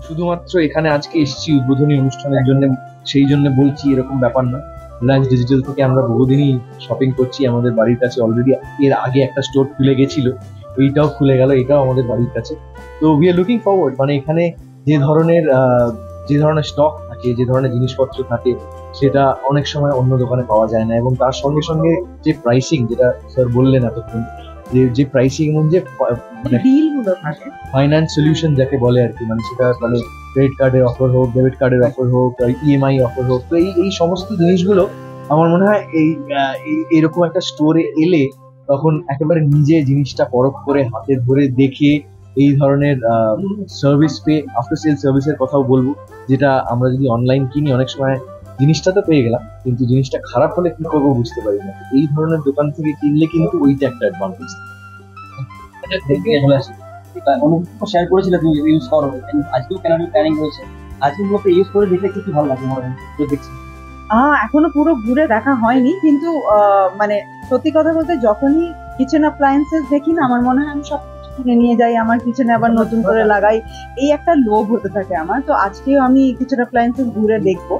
শুধুমাত্র এখানে আজকে এসেছি উদ্বোধনী অনুষ্ঠানের জন্য, সেই জন্য বলছি এরকম ব্যাপার না। রিলায়েন্স ডিজিটাল থেকে আমরা বহুদিনই শপিং করছি। আমাদের বাড়ির কাছে অলরেডি এর আগে একটা স্টোর খুলে গেছিল, এইটাও খুলে গেল, এটাও আমাদের বাড়ির কাছে। তো উই আর লুকিং ফরওয়ার্ড, মানে এখানে যে ধরনের স্টক থাকে, যে ধরনের জিনিসপত্র থাকে, সেটা অনেক সময় অন্য দোকানে পাওয়া যায় না। এবং তার সঙ্গে সঙ্গে যে প্রাইসিং, যেটা স্যার বললেন এতক্ষণ, যে প্রাইসিং এবং যে মানে ডিলগুলো থাকে, ফাইন্যান্স সলিউশন যাকে বলে আর কি, মানে সেটা মানে ক্রেডিট কার্ডের অফার হোক, ডেবিট কার্ডের অফার হোক, ইএমআই অফার হোক, তো এই সমস্ত জিনিসগুলো আমার মনে হয় এইরকম একটা স্টোরে এলে তখন একেবারে নিজে জিনিসটা পরখ করে হাতে ধরে দেখে এই ধরনের সার্ভিস পেয়ে, আফটার সেল সার্ভিসের কথাও বলবো, যেটা আমরা যদি অনলাইন কিনি অনেক সময় জিনিসটা তো পেয়ে গেলাম, কিন্তু জিনিসটা খারাপ হলে কি করবো বুঝতে পারি না। এই ধরনের দোকান থেকে কিনলে কিন্তু ওইটা একটা অ্যাডভান্টেজ। অনুভব শেয়ার করেছিলে তুমি ইউজ করো, আজকেও কেনার প্ল্যানিং রয়েছে, আজকে মূলত ইউজ করে দেখলে কি ভালো লাগে আমার দেখছি? এখনো পুরো ঘুরে দেখা হয়নি, কিন্তু মানে সত্যি কথা বলতে যখনই কিচেন অ্যাপ্লায়েন্সেস দেখি না, আমার মনে হয় আমি সব কিনে নিয়ে যাই, আমার কিচেনে আবার নতুন করে লাগাই, এই একটা লোভ হতে থাকে আমার। তো আজকেও আমি কিচেন অ্যাপ্লায়েন্সেস ঘুরে দেখবো।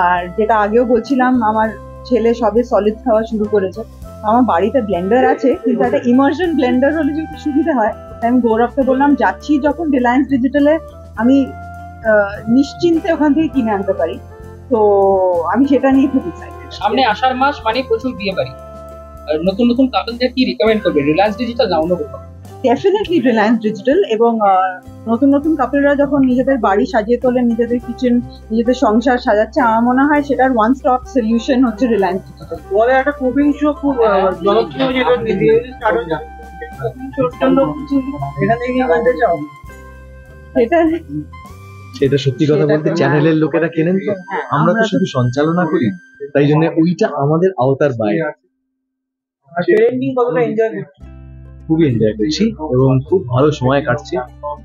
আর যেটা আগেও বলছিলাম, আমার ছেলে সবে সলিড খাওয়া শুরু করেছে। আমার বাড়িতে ব্লেন্ডার আছে, কিন্তু একটা ইমার্শন ব্লেন্ডার হলে যদি সুবিধা হয়। আমি গৌরবকে বললাম, যাচ্ছি যখন রিলায়েন্স ডিজিটালে, আমি নিশ্চিন্তে ওখান থেকে কিনে আনতে পারি। তো আমি সেটা নিয়ে খুব এক্সাইটেড। সামনে আষাঢ় মাস মানে প্রচুর বিয়ে বাড়ি, নতুন নতুন কাপলদের কি রিকমেন্ড করবে, রিলায়েন্স ডিজিটাল না অন্য কোথাও? Definitely Reliance digital. এবং নতুন নতুন কাপলরা যখন নিজেদের বাড়ি সাজিয়ে তোলে, নিজেদের কিচেন, নিজেদের সংসার সাজাচ্ছে, আমার মনে হয় সেটার ওয়ান স্টপ সলিউশন হচ্ছে রিলায়েন্স ডিজিটাল। বলে একটা কুকিং শো খুব জনপ্রিয়, যেটা এখান থেকে জানতে চাও? সেটা সত্যি কথা বলতে চ্যানেলের লোকেরা কেনেন তো, আমরা তো শুধু সঞ্চালনা করি, তাই জন্য ওইটা আমাদের আওতার বাইরে। খুবই এনজয় করছি এবং খুব ভালো সময় কাটছে।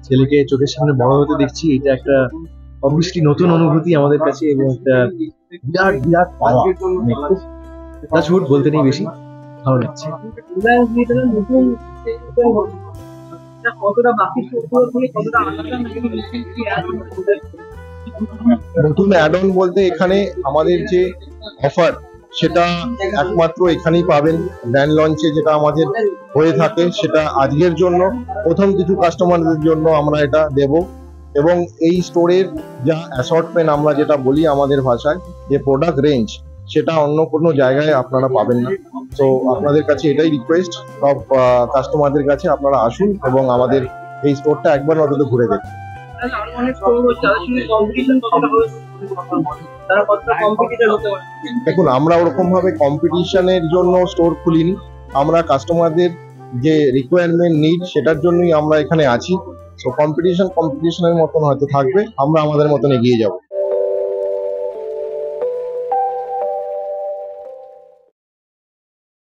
ছেলেকে চোখের সামনে বড় হতে দেখছি, এটা একটা অবভিয়াসলি নতুন অনুভূতি আমাদের কাছে এবং একটা বিরাট বিরাট পাওয়া। খুব বলতে নেই বেশি, ভালো লাগছে। নতুন অ্যাড অন বলতে এখানে আমাদের যে অফার, সেটা একমাত্র এখানেই পাবেন। ব্র্যান্ড লঞ্চে যেটা আমাদের হয়ে থাকে, সেটা আজকের জন্য প্রথম কিছু কাস্টমারদের জন্য আমরা এটা দেব। এবং এই স্টোরের যা অ্যাসর্টমেন্ট, আমরা যেটা বলি আমাদের ভাষায়, যে প্রোডাক্ট রেঞ্জ, সেটা অন্য কোনো জায়গায় আপনারা পাবেন না। তো আপনাদের কাছে এটাই রিকোয়েস্ট, সব কাস্টমারদের কাছে আপনারা আসুন এবং আমাদের এই স্টোরটা একবার অন্তত ঘুরে দেখুন। দেখুন, আমরা ওরকম ভাবে কম্পিটিশনের জন্য স্টোর খুলিনি, আমরা কাস্টমারদের যে রিকোয়ারমেন্ট নিড সেটার জন্যই আমরা এখানে আছি। তো কম্পিটিশনের মতন হয়তো থাকবে, আমরা আমাদের মতন এগিয়ে যাব।